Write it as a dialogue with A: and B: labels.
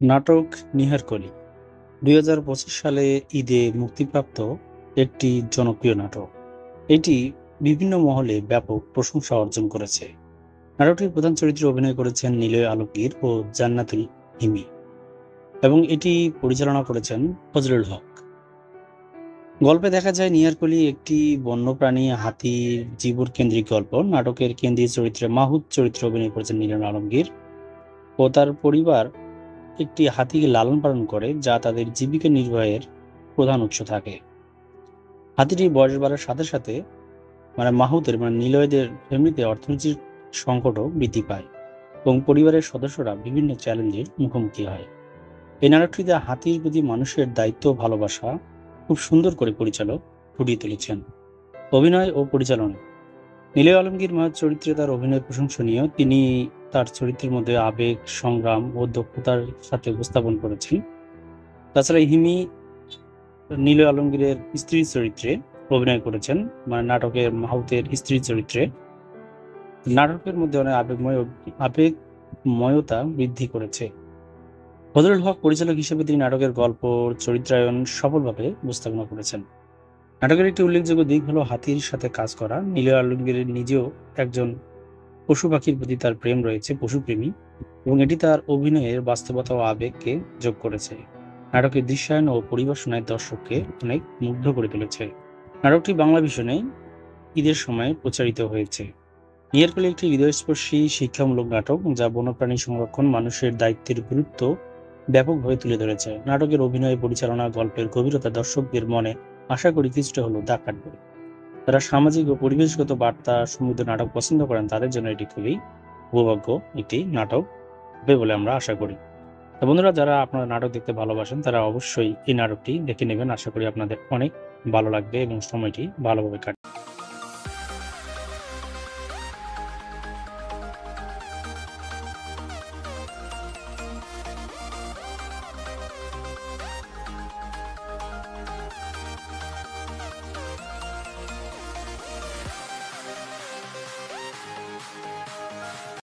A: নাটক নিহারকলি ২০২৫ সালে ঈদে মুক্তিপ্রাপ্ত একটি জনপ্রিয় নাটক। এটি বিভিন্ন মহলে ব্যাপক প্রশংসা অর্জন করেছে। নাটকটির প্রধান চরিত্রে অভিনয় করেছেন নিলয় আলমগীর ও জান্নাতুল হিমি এবং এটি পরিচালনা করেছেন ফজলুল হক। গল্পে দেখা যায় নিহারকলি একটি বন্যপ্রাণী হাতির জীবন কেন্দ্রিক গল্প। নাটকের কেন্দ্রীয় চরিত্রে মাহুত চরিত্রে অভিনয় করেছেন নিলয় আলমগীর ও তার পরিবার একটি হাতিকে লালন পালন করে, যা তাদের জীবিকা নির্বাহের প্রধান উৎস থাকে। হাতিটির বয়স বাড়ার সাথে সাথে মাহুতের নিলয়দের ফ্যামিলিতে অর্থনৈতিক সংকটও বৃদ্ধি পায় এবং পরিবারের সদস্যরা বিভিন্ন চ্যালেঞ্জের মুখোমুখি হয়। এই নাটকটিতে হাতির প্রতি মানুষের দায়িত্ব ও ভালোবাসা খুব সুন্দর করে পরিচালক ফুটিয়ে তুলেছেন। অভিনয় ও পরিচালনা নিলয় আলমগীর মাহুত চরিত্রে তার অভিনয় প্রশংসনীয়। তিনি তার চরিত্রের মধ্যে আবেগ, সংগ্রাম ও দক্ষতার সাথে উপস্থাপন করেছেন। তাছাড়া হিমি নিলয় আলমগীরের স্ত্রী চরিত্রে অভিনয় করেছেন, নাটকের মাহুতের স্ত্রী চরিত্রে। নাটকের মধ্যে অনেক আবেগময়তা বৃদ্ধি করেছে। ফজলুল হক পরিচালক হিসেবে তিনি নাটকের গল্প চরিত্রায়ন সফলভাবে উপস্থাপনা করেছেন। নাটকের একটি উল্লেখযোগ্য দিক হলো হাতির সাথে কাজ করা। নিলয় আলমগীর নিজেও একজন পশু পাখির প্রতি তার প্রেম রয়েছে, পশুপ্রেমী, এবং এটি তার অভিনয়ের বাস্তবতা ও আবেগকে যোগ করেছে। নাটকের দৃশ্যায়ন ও পরিবেশনায় দর্শককে অনেক মুগ্ধ করে তুলেছে। নাটকটি বাংলা ভিশনে ঈদের সময় প্রচারিত হয়েছে। নিহারকলি একটি হৃদয়স্পর্শী শিক্ষামূলক নাটক, যা বন্যপ্রাণী সংরক্ষণ মানুষের দায়িত্বের গুরুত্ব ব্যাপকভাবে তুলে ধরেছে। নাটকের অভিনয়, পরিচালনা, গল্পের গভীরতা দর্শকদের মনে আশা করি কিছুটা হলেও দাগ কাটবে। যারা সামাজিক ও পরিবেশগত বার্তা সমৃদ্ধ নাটক পছন্দ করেন, তাদের জন্য এটি খুবই উপভোগ্য একটি নাটক হবে বলে আমরা আশা করি। তো বন্ধুরা, যারা আপনারা নাটক দেখতে ভালোবাসেন, তারা অবশ্যই এই নাটকটি দেখে নেবেন। আশা করি আপনাদের অনেক ভালো লাগবে এবং সময়টি ভালোভাবে কাটবে।